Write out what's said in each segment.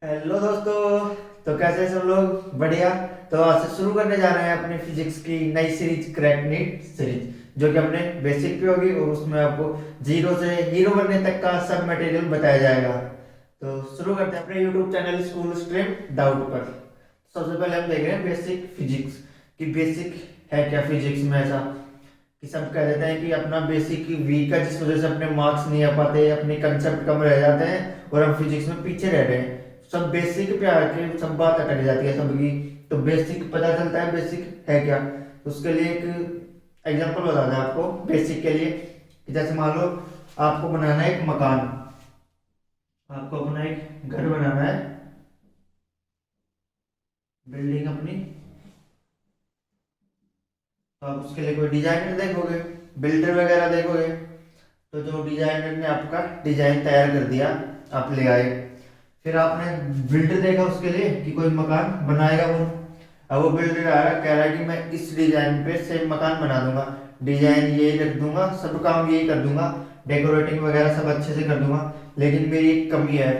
Hello दोस्तों। तो कैसे हैं सब लोग? बढ़िया। तो आज से शुरू करने जा रहे हैं अपनी फिजिक्स की नई सीरीज, क्रैक नीट सीरीज, जो कि अपने बेसिक पे होगी और उसमें आपको जीरो से हीरो बनने तक का सब मटेरियल बताया जाएगा। तो शुरू करते हैं अपने YouTube channel school stream doubt पर। सबसे पहले हम देख रहे हैं बेसिक फिजिक्स कि बेसिक है क्या फिजिक्स में। ऐसा कि सब कह देते हैं कि अपना बेसिक वीक है, जिस वजह से अपने मार्क्स नहीं आ पाते, अपने कंसेप्ट कम रह जाते हैं और हम फिजिक्स में पीछे रह रहे हैं। सब बेसिक पे आके सब बात अटक जाती है सबकी। तो बेसिक पता चलता है बेसिक है क्या। तो उसके लिए एक एग्जांपल बताना है आपको बेसिक के लिए कि जैसे मान लो आपको बनाना है एक मकान, आपको अपना एक घर बनाना है, बिल्डिंग अपनी। तो आप उसके लिए कोई डिजाइनर देखोगे, बिल्डर वगैरह देखोगे। तो जो डिजाइनर ने आपका डिजाइन तैयार कर दिया, आप ले आए, फिर आपने बिल्डर देखा उसके लिए कि कोई मकान बनाएगा वो। अब वो बिल्डर आ रहा कह रहा है कि मैं इस डिजाइन पे सेम मकान बना दूंगा, डिजाइन ये रख दूंगा, सब काम यही कर दूंगा, डेकोरेटिंग वगैरह सब अच्छे से कर दूंगा, लेकिन मेरी एक कमी है,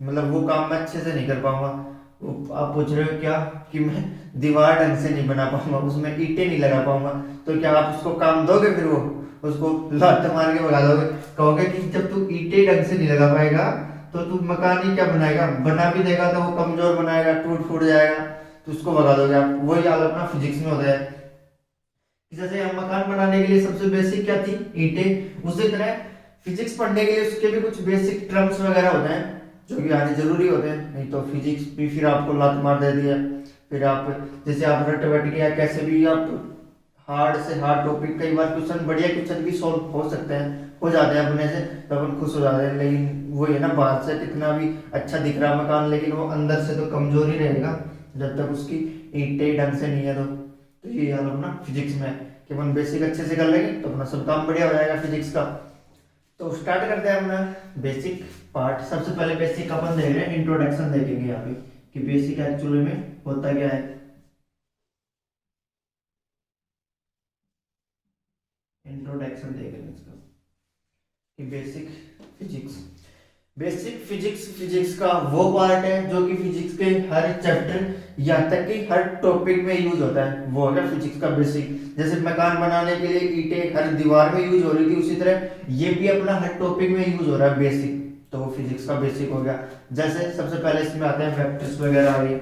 मतलब वो काम मैं अच्छे से नहीं कर पाऊंगा। आप पूछ रहे हो क्या? कि मैं दीवार ढंग से नहीं बना पाऊंगा, उसमें ईंटें नहीं लगा पाऊंगा। तो क्या आप उसको काम दोगे? फिर वो उसको लात मार के भगा दोगे, कहोगे कि जब तू ईंटें ढंग से नहीं लगा पाएगा तो तू मकान ही क्या बनाएगा, बना भी देगा तो वो कमजोर बनाएगा, टूट फूट जाएगा, तो उसको भगा दोगे आप। वही हाल अपना फिजिक्स में होता है कि जैसे हम मकान बनाने के लिए सबसे बेसिक क्या थी? ईंटें। उसी तरह फिजिक्स पढ़ने के लिए उसके भी कुछ बेसिक टर्म्स वगैरह होते हैं जो कि आने जरूरी होते हैं, नहीं तो फिजिक्स भी फिर आपको लात मार देती है। फिर आप जैसे आप रट वट गया कैसे भी आप हार्ड से हार्ड टॉपिक, कई बार क्वेश्चन बढ़िया क्वेश्चन भी सॉल्व हो सकते हैं, हो जाते हैं अपने से, तो अपन खुश हो जाते हैं। लेकिन वो है ना, बाहर से कितना भी अच्छा दिख रहा मकान, लेकिन वो अंदर से तो कमजोर ही रहेगा जब तक उसकी ईंटें ढंग से नहीं है। तो ये याद अपना फिजिक्स में है कि अपन बेसिक अच्छे से कर लेंगे तो अपना सब काम बढ़िया हो जाएगा फिजिक्स का। तो स्टार्ट करते हैं अपना बेसिक पार्ट। सबसे पहले बेसिक अपन देख रहे हैं, इंट्रोडक्शन देखेंगे यहाँ पे कि बेसिक एक्चुअली में होता क्या है। इंट्रोडक्शन देखेंगे इसका कि basic physics. Basic physics physics का वो पार्ट है जो कि फिजिक्स के हर चैप्टर या तक कि हर टॉपिक में यूज होता है, वो है फिजिक्स का बेसिक। जैसे मकान बनाने के लिए ईंटें हर दीवार में यूज हो रही थी, उसी तरह ये भी अपना हर टॉपिक में यूज हो रहा है बेसिक। तो वो फिजिक्स का बेसिक हो गया। जैसे सबसे पहले इसमें आते हैं वेक्टर्स वगैरह आ गए,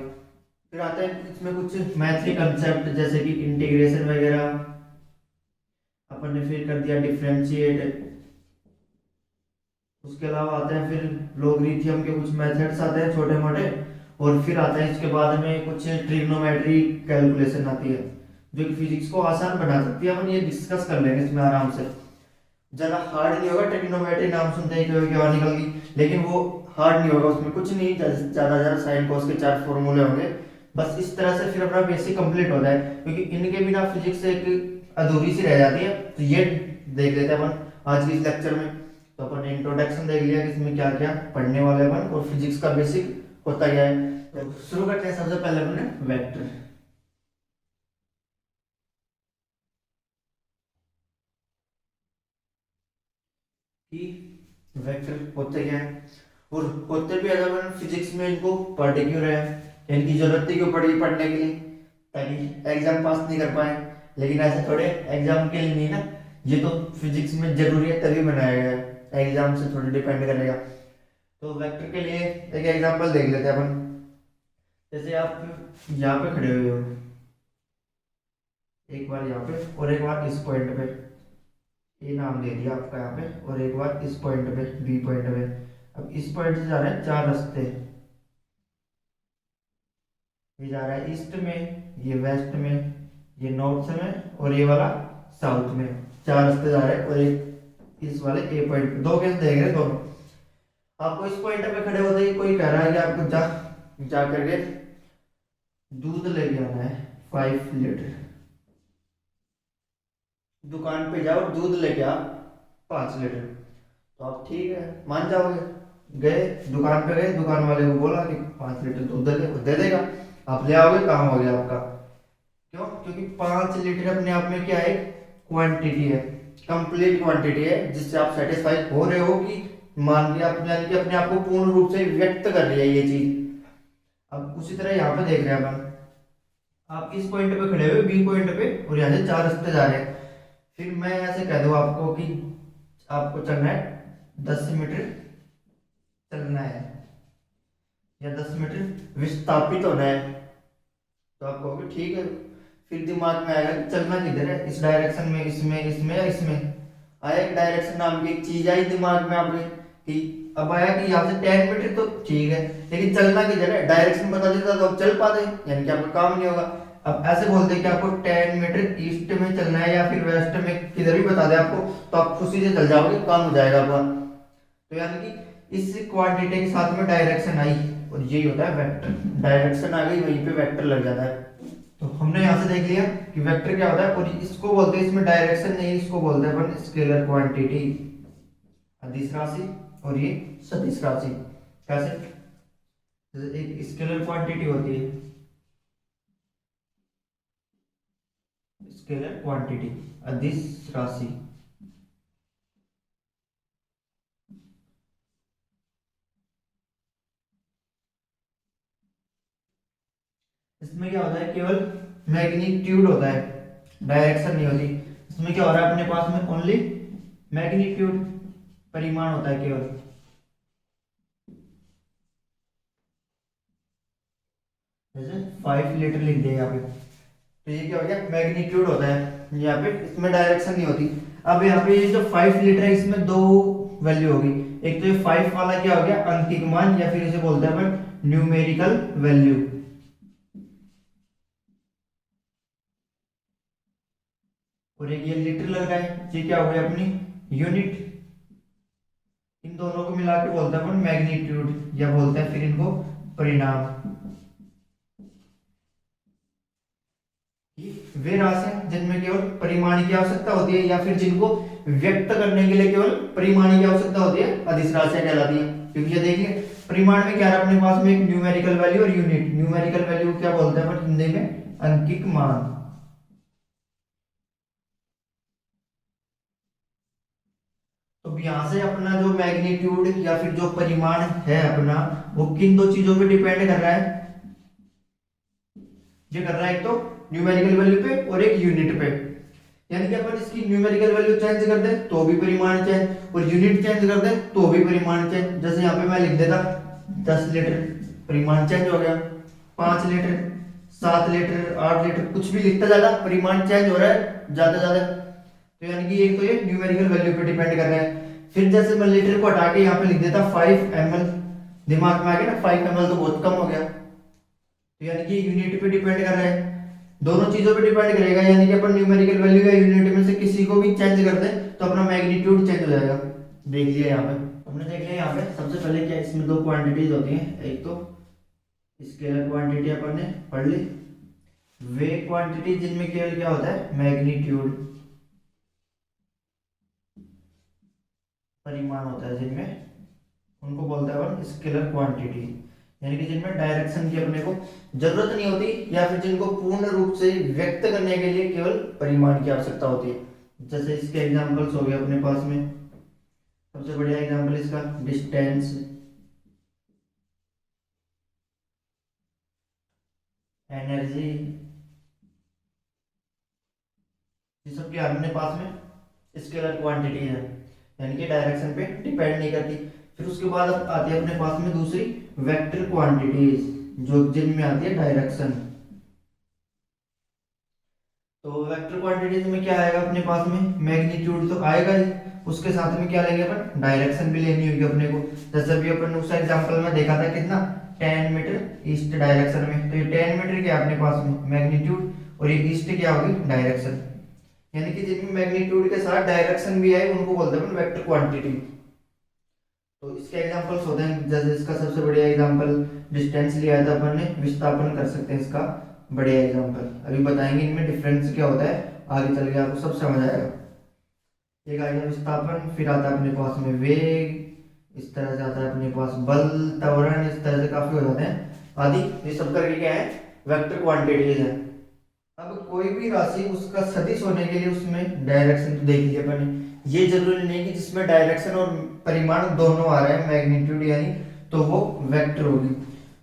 फिर आते हैं इसमें कुछ मैथ के कंसेप्ट जैसे कि इंटीग्रेशन वगैरह, अपन ने फिर कर दिया डिफरेंशिएट। उसके अलावा आते हैं फिर लोगरिथम के कुछ मेथड्स आते हैं छोटे मोटे, और फिर आता है इसके बाद में कुछ ट्रिग्नोमेट्री कैलकुलेशन आती है जो कि फिजिक्स को आसान बना सकती है। अपन ये डिस्कस कर लेंगे इसमें आराम से, ज़्यादा हार्ड नहीं होगा। ट्रिग्नोमेट्री नाम सुनते ही क्यों क्या निकल गई, लेकिन वो हार्ड नहीं होगा, उसमें कुछ नहीं, ज़्यादा ज़्यादा साइन कॉस के चार फॉर्मूले होंगे, बस इस तरह से फिर अपना बेसिक कंप्लीट होता है, क्योंकि इनके बिना फिजिक्स एक अधूरी सी रह जाती है। तो ये देख लेते हैं अपन आज के इस लेक्चर में। तो अपन ने इंट्रोडक्शन देख लिया कि इसमें क्या क्या पढ़ने वाले अपन, और फिजिक्स का बेसिक होता क्या है। तो शुरू करते हैं सबसे पहले अपन वेक्टर कि वेक्टर होते क्या है, और होते भी अगर अपन फिजिक्स में इनको पढ़े क्यों रहे हैं, इनकी जरूरत ही क्यों पड़ी पढ़ने के लिए, ताकि एग्जाम पास नहीं कर पाए। लेकिन ऐसे थोड़े एग्जाम के लिए नहीं ना, ये तो फिजिक्स में जरूरी है तभी बनाया गया है, एग्जाम से थोड़ी डिपेंड करेगा। तो वेक्टर के लिए एक एग्जांपल देख लेते हैं अपन। जैसे आप यहाँ पे खड़े हुए हो, एक बार यहाँ पे और एक बार इस पॉइंट पे, ये नाम दे दिया आपका यहाँ पे, और एक बार इस पॉइंट पे बी पॉइंट पे। अब इस पॉइंट से जा रहे हैं चार रास्ते, ये जा रहा है ईस्ट में, ये वेस्ट में, ये नॉर्थ में, और ये वाला साउथ में। चार रास्ते जा रहे हैं, और एक इस वाले ए पॉइंट पे। दो केस देख रहे हैं दोनों। आपको इस पॉइंट पे खड़े होते ही कोई कह रहा है कि आपको जा करके दूध लेके आना है 5 लीटर, दुकान पे जाओ दूध लेके आ 5 लीटर। तो आप ठीक है मान जाओगे, गए दुकान पे, गए दुकान वाले को बोला कि 5 लीटर दूध दे दे, वो दे देगा, आप ले आओगे, काम हो गया आपका। क्यों? क्योंकि 5 लीटर अपने आप में क्या है? क्वांटिटी है, कंप्लीट क्वांटिटी है, जिससे आप सेटिस्फाई हो रहे हो कि मान लिया अपने, यानी कि अपने आप को पूर्ण रूप से व्यक्त कर रही है ये चीज। अब उसी तरह यहाँ पे देख रहे हैं अपन, आप इस पॉइंट पे खड़े हुए बी पॉइंट पे और यहाँ से 4 रास्ते जा रहे हैं। फिर मैं ऐसे कह दूँ आपको कि आपको चलना है 10 मीटर चलना है या 10 मीटर विस्थापित होना है, तो आप कहोगे ठीक है। फिर दिमाग में आएगा कि चलना किधर है, इस डायरेक्शन में, इसमें, इसमें या इसमें। आया एक डायरेक्शन नाम की एक चीज आई दिमाग में आपके कि अब आया कि यहाँ से 10 मीटर तो ठीक है, लेकिन चलना किधर है, डायरेक्शन बता देता तो आप चल पाते, यानी कि आपका काम नहीं होगा। अब ऐसे बोलते कि आपको 10 मीटर ईस्ट में चलना है या फिर वेस्ट में, किधर भी बता दे आपको, तो आप खुशी से चल जाओगे, काम हो जाएगा आपका। तो यानी कि इस क्वांटिटी के साथ में डायरेक्शन आई और यही होता है वेक्टर। डायरेक्शन आ गई वहीं पे वेक्टर लग जाता है। तो हमने यहाँ से देख लिया कि वेक्टर क्या होता है, और इसको बोलते हैं, इसमें डायरेक्शन नहीं, इसको बोलते हैं अपन स्केलर क्वांटिटी, अदिश राशि और ये सदिश राशि। कैसे, जैसे एक स्केलर क्वांटिटी होती है, स्केलर क्वांटिटी अदिश राशि, इसमें क्या होता है, केवल मैग्नीट्यूड होता है, डायरेक्शन नहीं होती। इसमें क्या हो रहा है अपने पास में, ओनली मैग्नीट्यूड, परिमाण होता है केवल। जैसे 5 लीटर लिख दिया यहाँ पे, तो ये क्या हो गया, मैग्नीट्यूड होता है यहाँ पे, इसमें डायरेक्शन नहीं होती। अब यहाँ पे ये जो 5 लीटर है इसमें दो वैल्यू होगी, एक तो ये 5 वाला क्या हो गया, अंकित मान, या फिर इसे बोलते हैं अपन न्यूमेरिकल वैल्यू। और एक ये लीटर लग रहा है, ये क्या हो गया अपनी यूनिट। इन दोनों को मिला के बोलते हैं अपन मैग्नीट्यूड, या बोलते हैं फिर इनको परिणाम। वे राशि जिनमें केवल परिमाण की आवश्यकता होती है, या फिर जिनको व्यक्त करने के लिए केवल परिमाण की आवश्यकता होती है, अदिश राशियां कहलाती है। क्योंकि ये देखिए परिमाण में क्या है अपने पास में, एक न्यूमेरिकल वैल्यू और यूनिट। न्यूमेरिकल वैल्यू क्या बोलते हैं अपन हिंदी में, अंकित मान। तो यहाँ से अपना जो मैग्नीट्यूड या फिर जो परिमाण है अपना, वो किन दो चीजों पे डिपेंड कर रहा है, ये कर रहा है एक तो न्यूमेरिकल वैल्यू पे और एक यूनिट पे। यानी कि अपन इसकी न्यूमेरिकल वैल्यू चेंज कर दे तो भी परिमाण चेंज, और यूनिट चेंज कर दे तो भी परिमाण चेंज। जैसे यहाँ पे मैं लिख देता 10 लीटर, परिमाण चेंज हो गया, 5 लीटर, 7 लीटर, 8 लीटर, कुछ भी लिखता जाता परिमाण चेंज हो रहा है ज्यादा ज्यादा। तो यानी कि एक तो ये न्यूमेरिकल वैल्यू पे डिपेंड कर रहा है। फिर जैसे मैं लीटर को हटा के यहाँ पे लिख देता 5 ml, दिमाग में आ गया ना 5 ml तो बहुत कम हो गया, तो यानी कि यूनिट पे डिपेंड कर रहा है, दोनों चीजों पे डिपेंड करेगा। यानी कि अपन न्यूमेरिकल वैल्यू या यूनिट में से किसी को भी चेंज कर दे तो अपना मैग्नीट्यूड चेंज हो जाएगा। देख लिया यहाँ पे, हमने देख लिया यहाँ पे सबसे पहले क्या, इसमें दो क्वांटिटीज होती हैं, एक तो स्केलर क्वांटिटी अपन ने पढ़ ली, वे क्वांटिटी जिनमें केवल क्या होता है, मैग्नीट्यूड, परिमाण होता है जिनमें, उनको बोलते हैं अपन स्केलर क्वांटिटी। यानी कि जिनमें डायरेक्शन की अपने को जरूरत नहीं होती, या फिर जिनको पूर्ण रूप से व्यक्त करने के लिए केवल परिमाण की आवश्यकता होती है। जैसे इसके एग्जांपल्स हो गए अपने पास में, सबसे बढ़िया एग्जांपल इसका डिस्टेंस, एनर्जी, ये सब क्या अपने पास में स्केलर क्वांटिटी है, यानी कि डायरेक्शन पे डिपेंड नहीं करती। फिर उसके बाद अब आती है अपने पास में दूसरी वेक्टर क्वांटिटीज, जो जिनमें आती है डायरेक्शन। तो वेक्टर क्वांटिटीज में क्या आएगा अपने पास में, मैग्नीट्यूड तो आएगा ही, उसके साथ में क्या लेंगे अपन, डायरेक्शन भी लेनी होगी अपने को। जैसे भी अपन उस एग्जांपल में देखा था कितना, 10 मीटर ईस्ट डायरेक्शन में, तो ये 10 मीटर क्या अपने पास में मैग्नीट्यूड, और ये ईस्ट क्या होगी डायरेक्शन। यानी कि जिनमें मैग्नीट्यूड के साथ डायरेक्शन भी है उनको बोलते हैं वेक्टर क्वांटिटी। तो इसके एग्जांपल्स होते हैं, जैसे इसका सबसे बढ़िया एग्जांपल डिस्टेंस लिया था अपन ने, विस्थापन कर सकते हैं इसका बढ़िया एग्जांपल। अभी बताएंगे इनमें डिफरेंस क्या होता है, आगे चल के आपको सब समझ आएगा। एक आ गया विस्थापन, फिर आता है अपने पास में वेग, इस तरह से आता है अपने पास बल, त्वरण, इस तरह से काफी हो जाते हैं आदि। ये सब करके क्या है, वेक्टर क्वांटिटीज है। अब कोई भी राशि उसका सदिश होने के लिए उसमें डायरेक्शन तो देख लिया अपन ने, ये जरूरी नहीं कि जिसमें डायरेक्शन और परिमाण दोनों आ रहे हैं मैग्नीट्यूड यानी, तो वो वेक्टर होगी।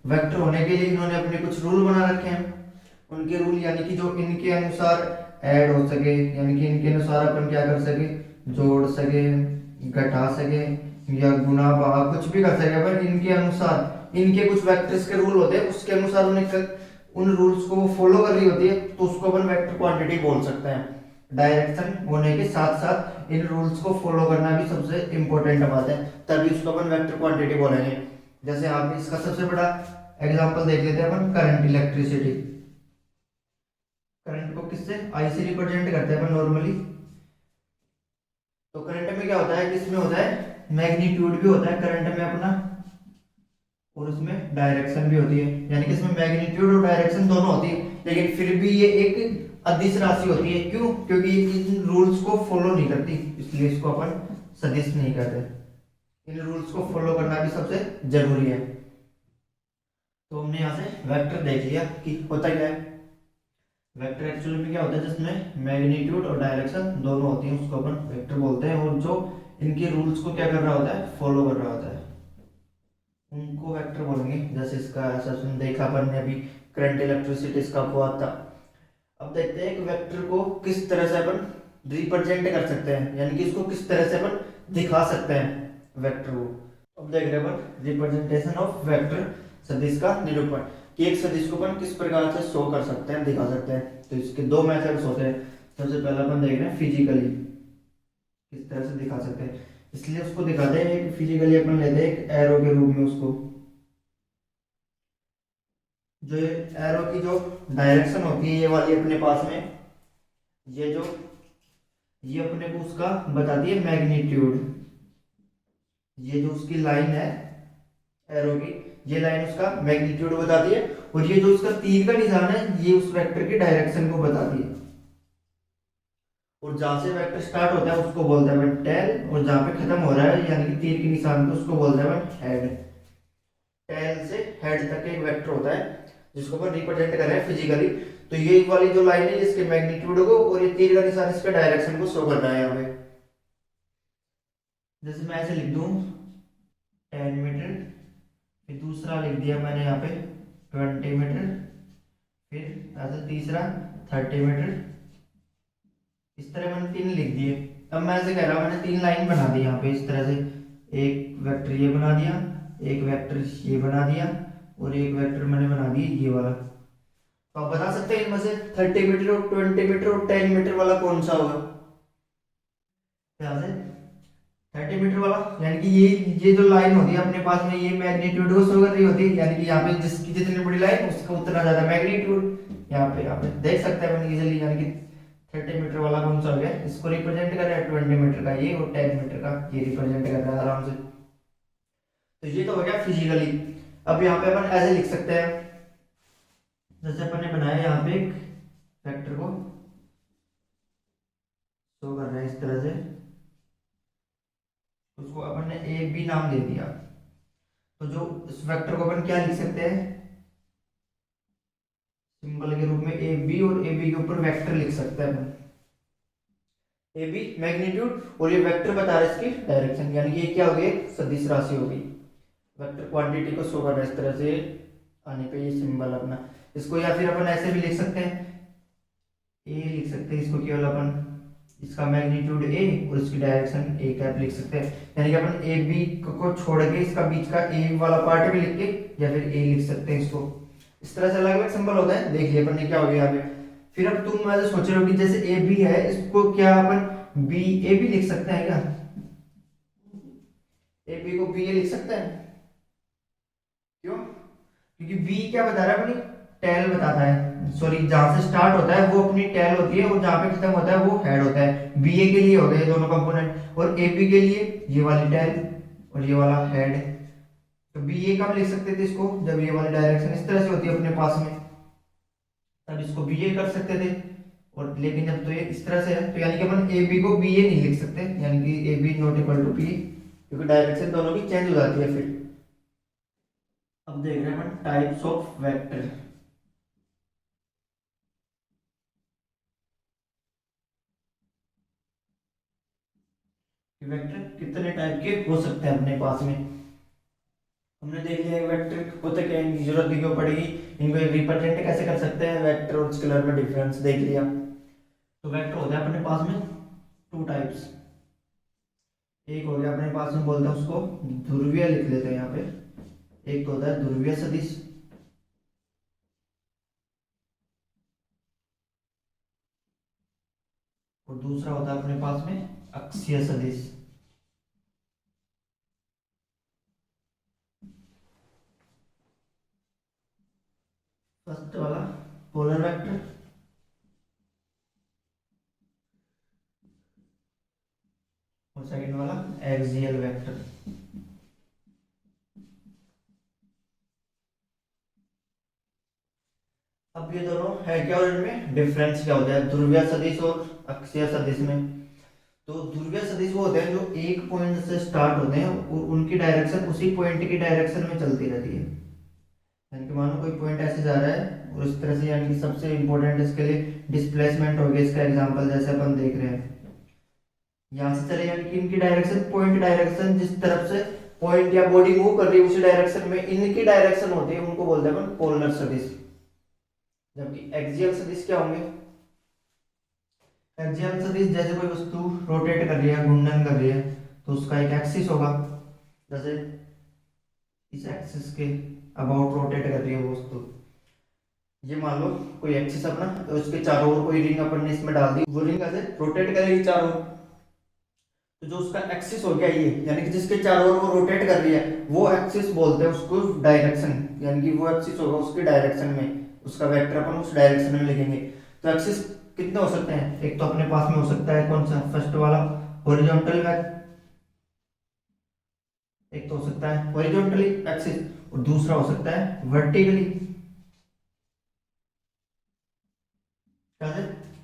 वेक्टर होने के लिए इन्होंने अपने कुछ रूल बना रखे हैं। उनके रूल यानी कि जो इनके अनुसार ऐड हो सके, यानी कि इनके अनुसार अपन क्या कर सके, जोड़ सके, घटा सके या गुना भाग कुछ भी कर सके, पर इनके अनुसार इनके कुछ वेक्टर्स के रूल होते हैं, उसके अनुसार उन्हें उन रूल्स को वो फॉलो कर रही होती है, तो उसको अपन वेक्टर क्वांटिटी बोल सकते हैं। डायरेक्शन होने के साथ साथ इन रूल्स को फॉलो करना भी सबसे इंपॉर्टेंट बात है, तभी उसको अपन वेक्टर क्वांटिटी बोलेंगे। जैसे आप इसका सबसे बड़ा एग्जांपल देख लेते हैं अपन, करंट इलेक्ट्रिसिटी। करंट को किससे, आई से रिप्रेजेंट करते हैं अपन नॉर्मली। तो करंट में क्या होता है, किसमें होता है, मैग्नीट्यूड भी होता है करंट में अपना, और उसमें डायरेक्शन भी होती है, यानी कि इसमें मैग्नीट्यूड और डायरेक्शन दोनों होती है, लेकिन फिर भी ये एक अदिश राशि होती है। क्यों? क्योंकि ये इन रूल्स को फॉलो नहीं करती, इसलिए इसको अपन सदिश नहीं कहते। इन रूल्स को फॉलो करना भी सबसे जरूरी है। तो हमने यहाँ से वेक्टर देख लिया कि होता क्या है। वेक्टर एक्चुअली में क्या होता है, जिसमें मैग्नीट्यूड और डायरेक्शन दोनों होती हैं, उसको अपन वेक्टर बोलते हैं, और जो इनके रूल्स को क्या कर रहा होता है, फॉलो कर रहा होता है, उनको वेक्टर बोलेंगे। जैसे इसका ऐसा देखा अपन ने अभी, करंट इलेक्ट्रिसिटी इसका हुआ था। अब देखते हैं कि वेक्टर को किस तरह से अपन रिप्रेजेंट कर सकते हैं, यानी कि इसको किस तरह से अपन दिखा सकते हैं वेक्टर को। अब देख रहे हैं अपन रिप्रेजेंटेशन ऑफ वेक्टर, सदिश का निरूपण, कि एक सदिश को अपन किस प्रकार से शो कर सकते हैं, दिखा सकते हैं। तो इसके दो मेथड्स होते हैं। सबसे पहला अपन देख रहे हैं फिजिकली किस तरह से दिखा सकते हैं, इसलिए उसको दिखाते हैं एक फिजिकली, अपन लेते हैं एक एरो के रूप में उसको। जो ये एरो की जो डायरेक्शन होती है ये वाली अपने पास में, ये जो ये अपने को उसका बताती है मैग्नीट्यूड। ये जो उसकी लाइन है एरो की, ये लाइन उसका मैग्नीट्यूड बताती है, और ये जो उसका तीर का निशान है ये उस वेक्टर की डायरेक्शन को बताती है। और जहां से वेक्टर स्टार्ट होता है उसको बोलते हैं टेल, और जहां पे खत्म हो रहा है यानी कि तीर के निशान पे उसको बोलते हैं हेड। टेल से हेड तक एक वेक्टर होता है जिसको अपन रिप्रेजेंट कर रहे हैं फिजिकली। तो ये वाली जो लाइन है इसके मैग्नीट्यूड को, और ये तीर का निशान इसके डायरेक्शन को शो कर रहा है यहाँ पे। जैसे मैं ऐसे लिख दूं 10 मीटर, फिर दूसरा लिख दिया मैंने यहाँ पे 20 मीटर, फिर ऐसे तीसरा 30 मीटर, इस तरह मैंने तीन लिख दिए। अब मैं ऐसे कह रहा हूँ, मैंने तीन लाइन बना दी यहाँ पे इस तरह से, एक वेक्टर ये बना दिया, एक वेक्टर ये बना दिया, और एक वेक्टर मैंने बना दिया ये वाला। तो आप बता सकते हैं इनमें से 30 मीटर और 20 मीटर और 10 मीटर वाला कौन सा होगा? यहाँ से 30 मीटर वाला, यानी कि ये जो लाइन होती है अपने पास में, ये मैग्नीट्यूड को शो कर रही होती है, यानी कि यहाँ पे जिसकी जितनी बड़ी लाइन उसका उतना ज्यादा मैग्नीट्यूड। यहाँ पे देख सकते हैं अपन इजीली, यानी कि 30 मीटर वाला कौन सा हो गया, इसको रिप्रेजेंट कर रहा है 20 मीटर का ये, और 10 मीटर का ये रिप्रेजेंट कर रहा है आराम से। तो ये तो हो गया फिजिकली। अब यहाँ पे अपन ऐसे लिख सकते हैं, जैसे अपन ने बनाया यहाँ पे एक वेक्टर को शो कर रहे हैं इस तरह से, उसको अपन ने ए बी नाम दे दिया। तो जो इस वेक्टर को अपन क्या लिख सकते हैं, सिंबल के रूप में ए बी, और ए बी के ऊपर वेक्टर लिख सकते हैं अपन, ए बी मैग्नीट्यूड, और ये वेक्टर बता रहा है इसकी डायरेक्शन, यानी कि ये क्या हो गई, सदिश राशि हो गई। वेक्टर क्वांटिटी को शो कर रहा है इस तरह से आने पे ये सिंबल अपना। इसको या फिर अपन ऐसे भी लिख सकते हैं, ए लिख सकते हैं इसको केवल अपन, इसका मैग्नीट्यूड ए और इसकी डायरेक्शन ए कैप लिख सकते हैं, यानी कि अपन ए बी को छोड़ के इसका बीच का ए वाला पार्ट भी लिख के या फिर ए लिख सकते हैं इसको। इस तरह से अलग अलग सिंबल होता है। देख लिया अपन ने क्या हो गया यहाँ पे। फिर अब तुम ऐसे सोच रहे हो कि जैसे ए बी है, इसको क्या अपन बी ए भी लिख सकते हैं क्या? ए बी को बी ए लिख सकते हैं, क्यों? क्योंकि बी क्या बता रहा है, अपनी टेल बताता है, सॉरी जहां से स्टार्ट होता है वो अपनी टेल होती है, और जहां पे खत्म होता है वो हेड होता है। बी ए के लिए हो गए दोनों कंपोनेंट, और ए बी के लिए ये वाली टेल और ये वाला हेड। तो बी ए कब लिख सकते थे इसको, जब ये वाली डायरेक्शन इस तरह से होती है अपने पास में, तब इसको बी ए कर सकते थे। और लेकिन जब तो ये इस तरह से है, तो यानी कि अपन ए बी को बी ए नहीं लिख सकते, यानी कि A B not equal to B, क्योंकि डायरेक्शन दोनों की चेंज हो जाती है फिर। अब देख रहे हैं अपन टाइप्स ऑफ वेक्टर। वेक्टर कितने टाइप के हो सकते हैं अपने पास में। हमने देख लिया वेक्टर को तो क्या इनकी जरूरत भी क्यों पड़ेगी, इनको एक रिप्रेजेंट कैसे कर सकते हैं, वेक्टर और स्केलर में डिफरेंस देख लिया। तो वेक्टर होता है अपने पास में टू टाइप्स। एक हो गया अपने पास में, बोलते हैं उसको ध्रुवीय, लिख लेते हैं यहाँ पे। एक तो होता है ध्रुवीय सदिश, और दूसरा होता है अपने पास में अक्षीय सदिश। फर्स्ट वाला पोलर वेक्टर, और सेकंड वाला एक्सियल वेक्टर। अब ये दोनों है क्या, और इनमें डिफरेंस क्या होता है ध्रुवीय सदिश और अक्षीय सदिश में। तो ध्रुवीय सदिश वो होते हैं जो एक पॉइंट से स्टार्ट होते हैं और उनकी डायरेक्शन उसी पॉइंट की डायरेक्शन में चलती रहती है। यानी कि मानो कोई पॉइंट ऐसे जा रहा है और इस तरह से, यानी कि सबसे इंपॉर्टेंट इसके लिए डिस्प्लेसमेंट हो गया। इसका एग्जांपल जैसे अपन देख रहे हैं, यहाँ से चले, यानी कि इनकी डायरेक्शन, पॉइंट डायरेक्शन जिस तरफ से पॉइंट या बॉडी मूव कर रही है उसी डायरेक्शन में इनकी डायरेक्शन होती है, उनको बोलते हैं अपन पोलर सदिश। जबकि एक्सियल सदिश क्या होंगे, एक्सियल सदिश जैसे कोई वस्तु रोटेट कर रही है, घूर्णन कर रही है, तो उसका एक एक्सिस होगा। जैसे इस एक्सिस के अबाउट रोटेट कर रही है वो वस्तु, ये मान लो कोई एक्सिस अपना, तो उसके चारों ओर कोई रिंग अपन ने इसमें डाल दी, वो रिंग ऐसे रोटेट करेगी चारों ओर। तो जो उसका एक्सिस हो गया ये, यानी कि जिसके चारों ओर वो रोटेट कर रही है, वो एक्सिस बोलते हैं उसको डायरेक्शन, यानी कि वो एक्सिस होगा उसके डायरेक्शन में, उसका वेक्टर अपन उस डायरेक्शन में लिखेंगे। तो एक्सिस कितने हो सकते हैं, एक तो अपने पास में हो सकता है कौन सा, फर्स्ट वाला हॉरिजॉन्टल वेक्टर, एक तो हो सकता है हॉरिजॉन्टली एक्सिस, और दूसरा हो सकता है वर्टिकली।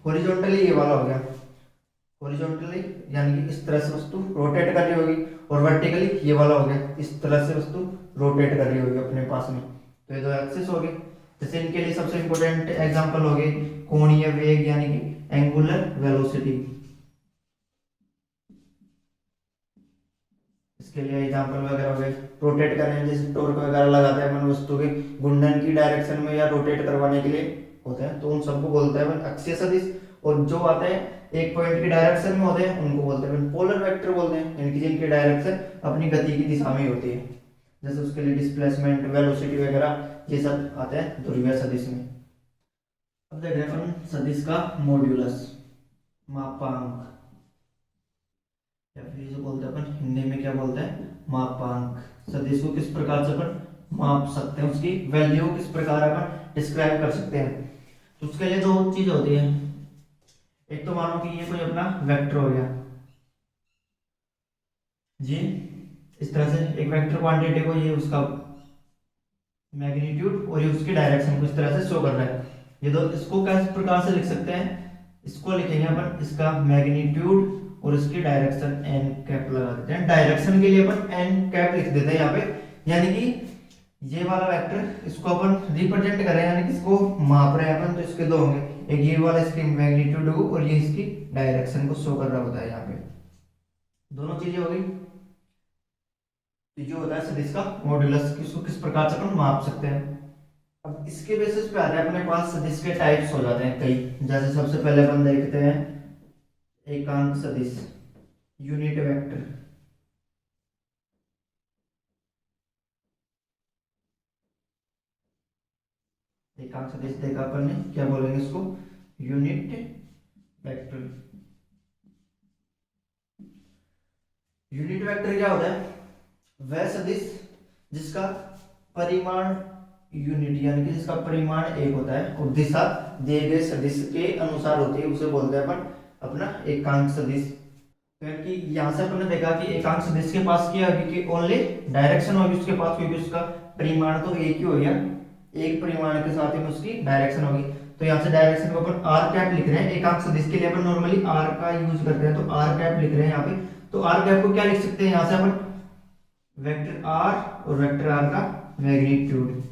हॉरिजॉन्टली ये वाला हो गया, हॉरिजॉन्टली यानी कि इस तरह से वस्तु रोटेट कर रही होगी, और वर्टिकली ये वाला हो गया, इस तरह से वस्तु रोटेट कर रही होगी अपने पास में। तो ये दो एक्सिस हो गए। जैसे इनके लिए सबसे इंपॉर्टेंट एग्जांपल हो गए कोणीय वेग, यानी कि एंगुलर वेलोसिटी। इसके लिए एग्जांपल वगैरह हो गए, रोटेट करने जैसे टॉर्क वगैरह लगाते हैं अपन वस्तु के घूर्णन की डायरेक्शन में या रोटेट करवाने के लिए होते हैं, तो उन सबको बोलते हैं अक्षीय सदिश। और जो आते हैं एक पॉइंट की डायरेक्शन में होते हैं उनको बोलते हैं पोलर वेक्टर बोलते हैं, यानी कि जिनकी डायरेक्शन अपनी गति की दिशा में होती है। जैसे उसके लिए डिस्प्लेसमेंट, वेलोसिटी वगैरह ये सब आते हैं ध्रुवीय सदिश में। अब देख रहे हैं अपन सदिश का मॉड्यूलस, मापांक, या फिर इसे बोलते हैं अपन हिंदी में क्या बोलते हैं, मापांक। सदिश को किस प्रकार से अपन माप सकते हैं, उसकी वैल्यू किस प्रकार अपन डिस्क्राइब कर सकते हैं। तो उसके लिए दो चीज होती है, एक तो मानो कि ये कोई अपना वेक्टर हो गया जी, इस तरह से एक वेक्टर क्वांटिटी को, ये उसका मैग्नीट्यूड और ये उसकी डायरेक्शन को इस तरह से शो कर रहा है। ये दो, इसको किस प्रकार से लिख सकते हैं, इसको लिखेंगे अपन इसका मैग्नीट्यूड और इसकी डायरेक्शन एन कैप लगा देते हैं। डायरेक्शन के लिए अपन एन कैप लिख देते हैं यहाँ पे, यानी कि ये वाला वेक्टर इसको अपन रिप्रेजेंट कर रहे हैं, यानी कि इसको माप रहे हैं अपन, तो इसके दो होंगे, एक ये वाला इसकी मैग्नीट्यूड हो और ये इसकी डायरेक्शन को शो कर रहा होता है। यहाँ पे दोनों चीजें हो गई। तो जो होता है सदिश का मॉड्यूलस, इसको किस प्रकार से अपन माप सकते हैं। अब इसके बेसिस पे आ रहा है अपने पास सदिश के टाइप्स हो जाते हैं कई। जैसे सबसे पहले अपन देखते हैं एकांक सदिश, यूनिट वेक्टर। एकांक सदिश देखा अपन ने, क्या बोलेंगे इसको, यूनिट वेक्टर। यूनिट वेक्टर क्या होता है, वह सदिश जिसका परिमाण यूनिट, यानी कि जिसका परिमाण एक होता है और दिशा दिए गए सदिश के अनुसार होती है, उसे बोलते हैं अपन अपना एकांक सदिश। क्योंकि यहाँ से अपन ने देखा कि एकांक सदिश के पास क्या होगी कि ओनली डायरेक्शन होगी उसके पास, क्योंकि उसका परिमाण तो एक ही हो गया, एक परिमाण के साथ ही उसकी डायरेक्शन होगी। तो यहाँ से डायरेक्शन को अपन आर कैप लिख रहे हैं, एकांक सदिश के लिए अपन नॉर्मली आर का यूज करते हैं, तो आर कैप लिख रहे हैं यहाँ पे। तो आर कैप को क्या लिख सकते हैं, यहाँ से अपन वेक्टर आर और वेक्टर आर का मैग्नीट्यूड,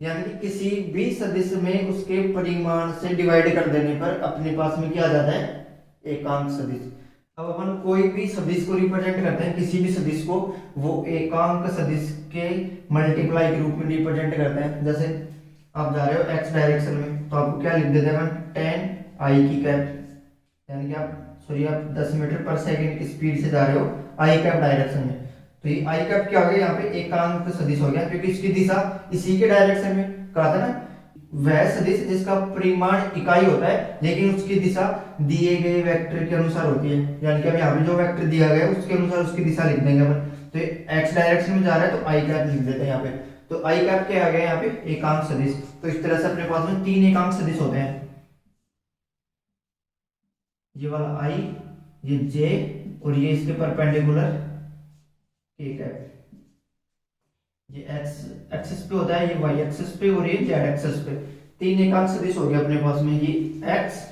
यानी कि किसी भी सदिश में उसके परिमाण से डिवाइड कर देने पर अपने पास में क्या आ जाता है, एकांक सदिश। अब अपन कोई भी सदिश को रिप्रेजेंट करते हैं, किसी भी सदिश को, वो एकांक सदिश के मल्टीप्लाई के रूप में रिप्रेजेंट करते हैं। जैसे आप जा रहे हो एक्स डायरेक्शन में, तो आपको क्या लिख देते हैं अपन, टेन आई की कैप, यानी कि आप 10 मीटर पर सेकंड की स्पीड से जा रहे हो आई कैप डायरेक्शन में। तो ये आई कैप क्या हो गया, यहाँ पे एकांक सदिश हो गया, क्योंकि इसकी दिशा इसी के डायरेक्शन में। कहा था ना, वह सदिश जिसका परिमाण इकाई होता है लेकिन उसकी दिशा दिए गए वेक्टर के अनुसार होती है। यानी कि अब यहाँ पे जो वेक्टर दिया गया है उसके अनुसार उसकी दिशा लिख देंगे अपन। तो एक्स डायरेक्शन में जा रहा है तो आई कैप लिख देते हैं यहाँ पे। तो आई कैप क्या आ गया यहाँ पे, एकांक सदिश। तो इस तरह से अपने पास में 3 एकांक सदिश होते हैं, ये वाला आई, ये जे, और ये इसके परपेंडिकुलर के कैप। ये एक्स एक्सिस पे होता है, ये वाई एक्सिस पे, और ये जेड एक्सिस पे। 3 एकांक सदिश हो गया अपने पास में, ये एक्स